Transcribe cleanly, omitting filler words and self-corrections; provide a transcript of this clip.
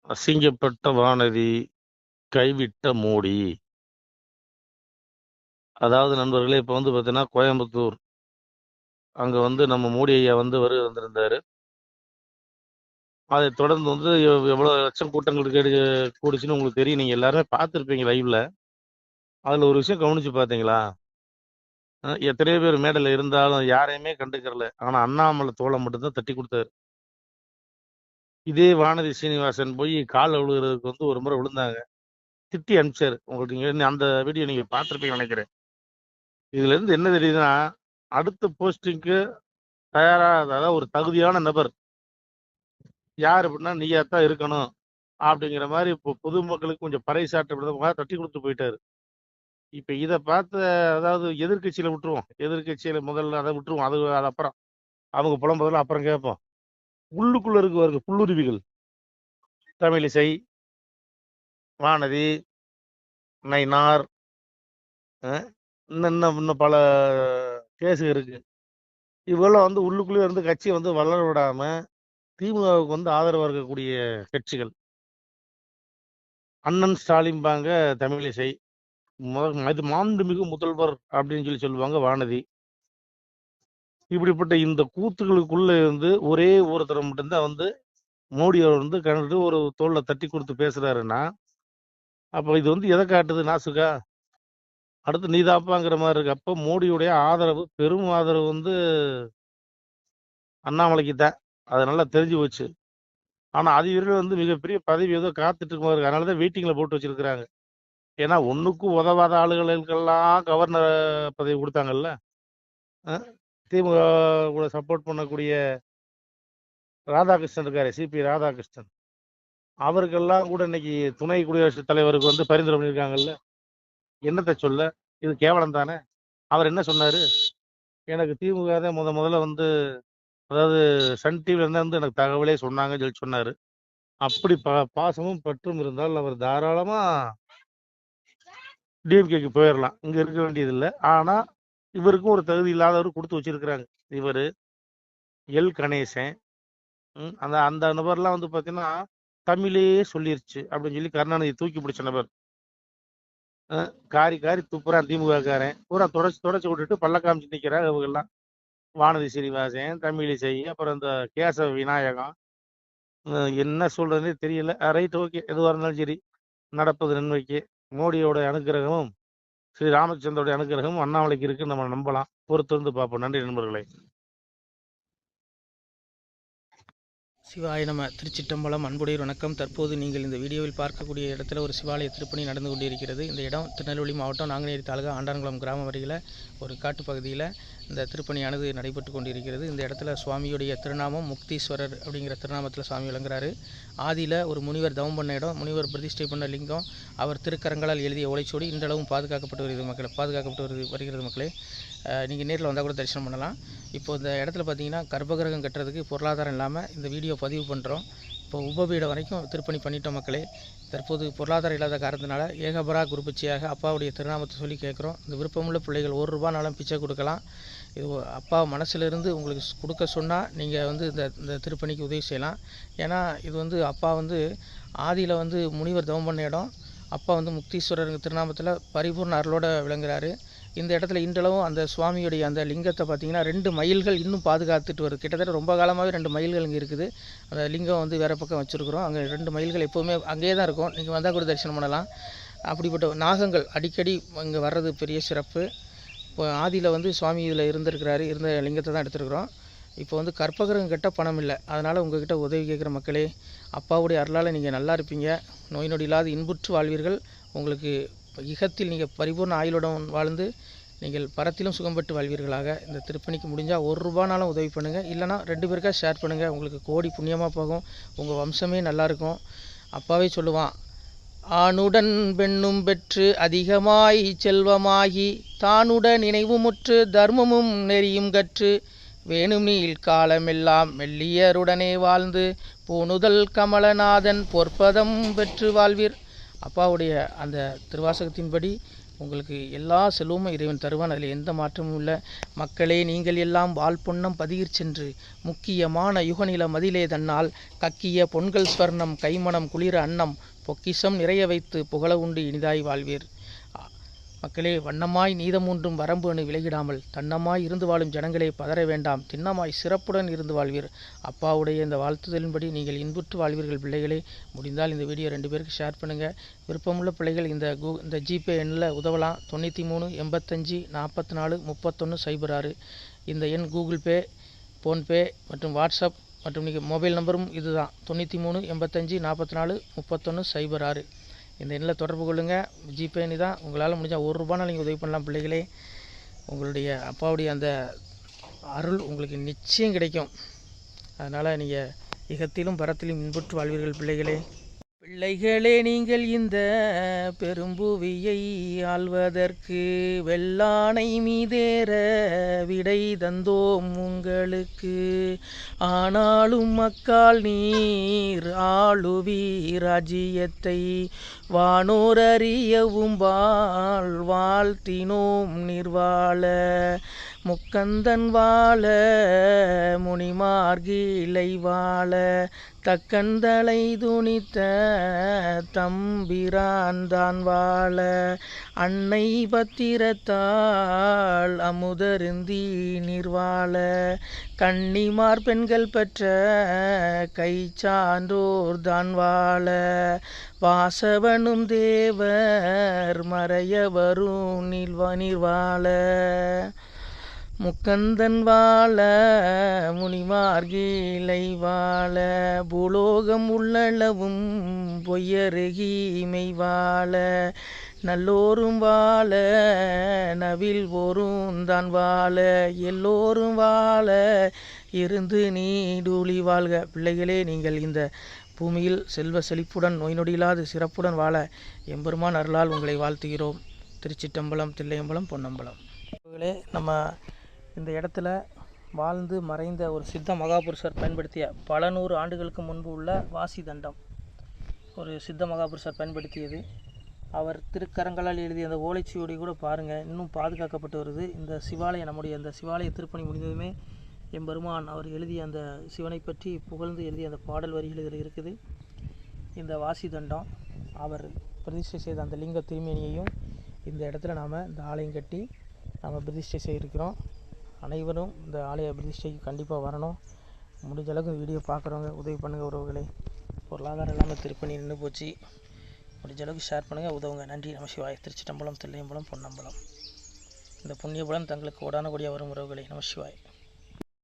அசிங்கப்பட்ட வானதி, கைவிட்ட மோடி. அதாவது நண்பர்களே, இப்ப வந்து பார்த்தீங்கன்னா, கோயம்புத்தூர் அங்க வந்து நம்ம மோடி ஐயா வந்து வந்திருந்தாரு. அதைத் தொடர்ந்து வந்து எவ்வளவு லட்சம் கூட்டங்கள் கூடுச்சுன்னு உங்களுக்கு தெரியும். நீங்க எல்லாருமே பார்த்துருப்பீங்க லைவ்ல. அதுல ஒரு விஷயம் கவனிச்சு பார்த்தீங்களா? எத்தனையோ பேர் மேடையில இருந்தாலும் யாரையுமே கண்டுக்கறல. ஆனா அண்ணாமலை தோள மட்டும் தான் தட்டி குடுத்தாரு. இதே வானதி சீனிவாசன் போய் கால்ல விழுகுறதுக்கு வந்து ஒரு முறை விழுந்தாங்க. திட்டி அனுப்பிச்சாரு. உங்களுக்கு நீங்க அந்த வீடியோ நீங்க பார்த்திருப்பீங்கன்னு நினைக்கிறேன். இதுல இருந்து என்ன தெரியுதுன்னா, அடுத்த போஸ்டிங்க்கு தயாரா அதாவது ஒரு தகுதியான நபர் யார் அப்படின்னா நீயாத்தான் இருக்கணும் அப்படிங்கிற மாதிரி இப்போ பொதுமக்களுக்கு கொஞ்சம் பறைசாற்ற விதமாக தட்டி கொடுத்து போயிட்டாரு. இப்ப இத பார்த்த அதாவது எதிர்க்கட்சியில விட்டுருவோம். எதிர்க்கட்சியில முதல்ல அதை விட்டுருவோம். அது அப்புறம் அவங்க புலம்புறதெல்லாம் அப்புறம் கேட்போம். உள்ளுக்குள்ள இருக்குவார்கள் புல்லுருவிகள். தமிழிசை, வானதி, நயினார், இன்னும் இன்னும் இன்னும் பல கேஸ் இருக்கு. இவெல்லாம் வந்து உள்ளுக்குள்ளே இருந்து கட்சியை வந்து வளர விடாம திமுகவுக்கு வந்து ஆதரவா இருக்கக்கூடிய கட்சிகள். அண்ணன் ஸ்டாலின்பாங்க தமிழிசை, இது மாண்புமிகு முதல்வர் அப்படின்னு சொல்லுவாங்க வானதி. இப்படிப்பட்ட இந்த கூத்துகளுக்குள்ள இருந்து ஒரே ஒருத்தர் மட்டும்தான் வந்து மோடி அவர் வந்து கண்டு ஒரு தோல்ல தட்டி கொடுத்து பேசுறாருன்னா, அப்ப இது வந்து எதை காட்டுது நாசுக்கா? அடுத்து நீதாப்பாங்கிற மாதிரி இருக்கு. அப்ப மோடியுடைய ஆதரவு, பெரும் ஆதரவு வந்து அண்ணாமலைக்கு தான். அது நல்லா தெரிஞ்சு போச்சு. ஆனா அது வரையிலும் வந்து மிகப்பெரிய பதவி ஏதோ காத்துட்டு இருக்குமா இருக்கு. அதனாலதான் வெயிட்டிங்ல போட்டு வச்சிருக்கிறாங்க. ஏன்னா ஒண்ணுக்கும் உதவாத ஆளுகளுக்கெல்லாம் கவர்னர் பதவி கொடுத்தாங்கல்ல. திமுக கூட சப்போர்ட் பண்ணக்கூடிய ராதாகிருஷ்ணன் இருக்காரு, சிபி ராதாகிருஷ்ணன். அவருக்கெல்லாம் கூட இன்னைக்கு துணை குடியரசுத் தலைவருக்கு வந்து பரிந்துரை பண்ணியிருக்காங்கல்ல. என்னத்தை சொல்ல, இது கேவலம் தானே. அவர் என்ன சொன்னாரு? எனக்கு திமுக தான் முதல்ல வந்து அதாவது சன் டிவில இருந்தா வந்து எனக்கு தகவலே சொன்னாங்கன்னு சொல்லி சொன்னாரு. அப்படி பாசமும் பற்றும் இருந்தால் அவர் தாராளமா டிஎம்கேக்கு போயிடலாம். இங்க இருக்க வேண்டியது இல்லை. ஆனா இவருக்கும் ஒரு தகுதி இல்லாதவர் கொடுத்து வச்சிருக்கிறாங்க. இவரு எல் கணேசன், அந்த அந்த நபர்லாம் வந்து பாத்தீங்கன்னா தமிழே சொல்லிருச்சு அப்படின்னு சொல்லி கருணாநிதி தூக்கி பிடிச்ச நபர். காரி காரி துப்புறான் திமுக காரன். பூரா தொடச்சு விட்டுட்டு பல்ல காமிச்சு நிக்கிறாங்க இவங்க எல்லாம். வானதி சீனிவாசன், தமிழிசை, அப்புறம் இந்த கேசவ விநாயகம், என்ன சொல்றதுன்னே தெரியல. ரைட், ஓகே, எதுவாக இருந்தாலும் சரி, நடப்பது நன்மைக்கு. மோடியோட அனுக்கிரகமும் ஸ்ரீ ராமச்சந்திரோட அனுக்கிரகமும் அண்ணாமலைக்கு இருக்குன்னு நம்ம நம்பலாம். பொறுத்து வந்து பார்ப்போம். நன்றி நண்பர்களே. சிவாய நம. திருச்சிட்டம்பலம். அன்புடைய வணக்கம். தற்போது நீங்கள் இந்த வீடியோவில் பார்க்கக்கூடிய இடத்துல ஒரு சிவாலய திருப்பணி நடந்து கொண்டிருக்கிறது. இந்த இடம் திருநெல்வேலி மாவட்டம் நாங்குநேரி தாலுகா ஆண்டான்குளம் கிராமம் அருகில் ஒரு காட்டுப்பகுதியில் இந்த திருப்பணியானது நடைபெற்று கொண்டிருக்கிறது. இந்த இடத்துல சுவாமியுடைய திருநாமம் முக்தீஸ்வரர் அப்படிங்கிற திருநாமத்தில் சுவாமி விளங்குறாரு. ஆதியில் ஒரு முனிவர் தவம் பண்ண இடம், முனிவர் பிரதிஷ்டை பண்ண லிங்கம், அவர் திருக்கரங்களால் எழுதிய ஓலைச்சுவடி இன்றளவும் பாதுகாக்கப்பட்டு வருகிறது மக்களே. நீங்கள் நேரில் வந்தால் கூட தரிசனம் பண்ணலாம். இப்போ இந்த இடத்துல பார்த்தீங்கன்னா கர்ப்பகிரகம் கட்டுறதுக்கு பொருளாதாரம் இல்லாமல் இந்த வீடியோ பதிவு பண்ணுறோம். இப்போ உபபீடம் வரைக்கும் திருப்பணி பண்ணிட்டோம் மக்களே. தற்போது பொருளாதாரம் இல்லாத காரணத்தினால ஏகபரா குருபட்சியாக அப்பாவுடைய திருநாமத்தை சொல்லி கேட்குறோம். இந்த விருப்பமுள்ள பிள்ளைகள் ₹1 பிச்சை கொடுக்கலாம். இது அப்பா மனசிலிருந்து உங்களுக்கு கொடுக்க சொன்னால் நீங்கள் வந்து இந்த திருப்பணிக்கு உதவி செய்யலாம். ஏன்னா இது வந்து அப்பா வந்து ஆதியில் வந்து முனிவர் தவம் பண்ண இடம். அப்பா வந்து முக்தீஸ்வரர் திருநாமத்தில் பரிபூர்ண அருளோட விளங்குறாரு. இந்த இடத்துல இன்றளவும் அந்த சுவாமியுடைய அந்த லிங்கத்தை பார்த்தீங்கன்னா 2 மயில்கள் இன்னும் பாதுகாத்துட்டு வருது. கிட்டத்தட்ட ரொம்ப காலமாகவே 2 மயில்கள் இங்கே இருக்குது. அந்த லிங்கம் வந்து வேறு பக்கம் வச்சுருக்குறோம். அங்கே 2 மயில்கள் எப்போவுமே அங்கேயே தான் இருக்கும். நீங்கள் வந்தால் கூட தரிசனம் பண்ணலாம். அப்படிப்பட்ட நாகங்கள் அடிக்கடி இங்கே வர்றது பெரிய சிறப்பு. இப்போ ஆதியில் வந்து சுவாமி இதில் இருந்திருக்கிறாரு. இருந்த லிங்கத்தை தான் எடுத்துருக்குறோம். இப்போ வந்து கற்பகிரகம் கட்ட பணம் இல்லை. அதனால் உங்கள்கிட்ட உதவி கேட்குற மக்களே, அப்பாவுடைய அருளால் நீங்கள் நல்லா இருப்பீங்க. நோய் நொடி இல்லாத இன்புற்று வாழ்வீர்கள். உங்களுக்கு இகத்தில் நீங்கள் பரிபூர்ண ஆயுளுடன் வாழ்ந்து நீங்கள் பரத்திலும் சுகம்பட்டு வாழ்வீர்களாக. இந்த திருப்பணிக்கு முடிஞ்சால் ₹1 உதவி பண்ணுங்கள். இல்லைனா 2 பேருக்கா ஷேர் பண்ணுங்கள். உங்களுக்கு கோடி புண்ணியமாக போகும். உங்கள் வம்சமே நல்லாயிருக்கும். அப்பாவே சொல்லுவான், ஆணுடன் பெண்ணும் பெற்று அதிகமாய் செல்வமாகி தானுடன் நினைவுமுற்று தர்மமும் நெறியும் கற்று வேணும் நீள் காலமெல்லாம் மெல்லியருடனே வாழ்ந்து பூணுதல் கமலநாதன் பொற்பதம் பெற்று வாழ்வீர். அப்பாவுடைய அந்த திருவாசகத்தின்படி உங்களுக்கு எல்லா செல்வமும் இறைவன் தருவான். அதில் எந்த மாற்றமும் இல்லை. மக்களே, நீங்கள் எல்லாம் வாழ்பொன்னம் பதியிற் சென்று முக்கியமான யுகநில மதிலே தன்னால் கக்கிய பொன்கள் ஸ்வர்ணம் கைமணம் குளிர அன்னம் பொக்கிஷம் நிறைய வைத்து புகழ உண்டு இனிதாய் வாழ்வீர். மக்களே, வண்ணமாய் நீதமூன்றும் வரம்பு அணு விலகிடாமல் தன்னமாய் இருந்து வாழும் ஜனங்களே பதற வேண்டாம், திண்ணமாய் சிறப்புடன் இருந்து வாழ்வீர். அப்பாவுடைய இந்த வாழ்த்துதலின்படி நீங்கள் இன்புற்று வாழ்வீர்கள். பிள்ளைகளே, முடிந்தால் இந்த வீடியோ 2 பேருக்கு ஷேர் பண்ணுங்கள். விருப்பமுள்ள பிள்ளைகள் இந்த ஜிபே எண்ணில் உதவலாம். 93 85 44 31 06. இந்த எண் கூகுள் பே, ஃபோன்பே மற்றும் வாட்ஸ்அப் மற்றும் நீங்கள் மொபைல் நம்பரும் இதுதான். 93 85 44 31 06. இந்த எண்ணில் தொடர்பு கொள்ளுங்கள். ஜிபே எண்ணி தான். உங்களால் முடிஞ்சால் ₹1 நீங்கள் உதவி பண்ணலாம். பிள்ளைகளே, உங்களுடைய அப்பாவுடைய அந்த அருள் உங்களுக்கு நிச்சயம் கிடைக்கும். அதனால் நீங்கள் இகத்திலும் பரத்திலும் இன்புற்று வாழ்வீர்கள். பிள்ளைகளே, நீங்கள் இந்த பெரும்புவியை ஆள்வதற்கு வெள்ளானை மீதேற விடை தந்தோம் உங்களுக்கு. ஆனாலும் மக்கால் நீர் ஆளுவீர் ராஜ்யத்தை வானோர் அறியவும் வாழ்த்தினோம் நிர்வாழ. முக்கந்தன் வாழ முனிமார்கிலை வாழ தக்கந்தலை துணித்த தம்பிரான் தான் வாழ. அன்னை பத்திரத்தாள் அமுதருந்தி நிர்வாழ. கன்னிமார் பெண்கள் பெற்ற கை சான்றோர் தான் வாழ. வாசவனும் தேவர் மறையவரும் நிர்வாழ. முக்கந்தன் வாழ முனிமார்கிலை வாழ. பூலோகம் உள்ளளவும் பொய்யருகிமை வாழ. நல்லோரும் வாழ நவில் ஓரும் தான் வாழ. எல்லோரும் வாழ இருந்து நீடூழி வாழ்க. பிள்ளைகளே, நீங்கள் இந்த பூமியில் செல்வ செழிப்புடன் நோய் நொடியில்லாது சிறப்புடன் வாழ எம்பெருமான் அருளால் உங்களை வாழ்த்துகிறோம். திருச்சிட்டம்பலம், தில்லையம்பலம், பொன்னம்பலம். நம்ம இந்த இடத்துல வாழ்ந்து மறைந்த ஒரு சித்த மகாபுருஷர் பயன்படுத்திய பல 100 ஆண்டுகளுக்கு முன்பு உள்ள வாசி தண்டம் ஒரு சித்த மகாபுருஷர் பயன்படுத்தியது. அவர் திருக்கரங்களால் எழுதிய அந்த ஓலைச்சுவடி கூட பாருங்கள், இன்னும் பாதுகாக்கப்பட்டு வருது. இந்த சிவாலயம், நம்முடைய அந்த சிவாலய திருப்பணி முடிந்ததுமே எம்பெருமான் அவர் எழுதிய அந்த சிவனை பற்றி புகழ்ந்து எழுதிய அந்த பாடல் வரிகள் இதில் இருக்குது. இந்த வாசி தண்டம் அவர் பிரதிஷ்டை செய்த அந்த லிங்க திருமேனியையும் இந்த இடத்துல நாம் இந்த ஆலயம் கட்டி நாம் பிரதிஷ்டை செய்திருக்கிறோம். அனைவரும் இந்த ஆலய பிரதிஷ்டைக்கு கண்டிப்பாக வரணும். முடிஞ்ச அளவுக்கு இந்த வீடியோ பார்க்குறவங்க உதவி பண்ணுங்கள் உறவுகளே. பொருளாதாரம் இல்லாமல் திருப்பணி நின்று போச்சு. முடிஞ்ச அளவுக்கு ஷேர் பண்ணுங்கள், உதவுங்க. நன்றி. நமசிவாய். திருச்சிட்டம்பலம், தில்லையம்பலம், பொன்னம்பலம். இந்த புண்ணியபலம் தங்களுக்கு கோடான கோடியாக வரும் உறவுகளே. நமசிவாய்.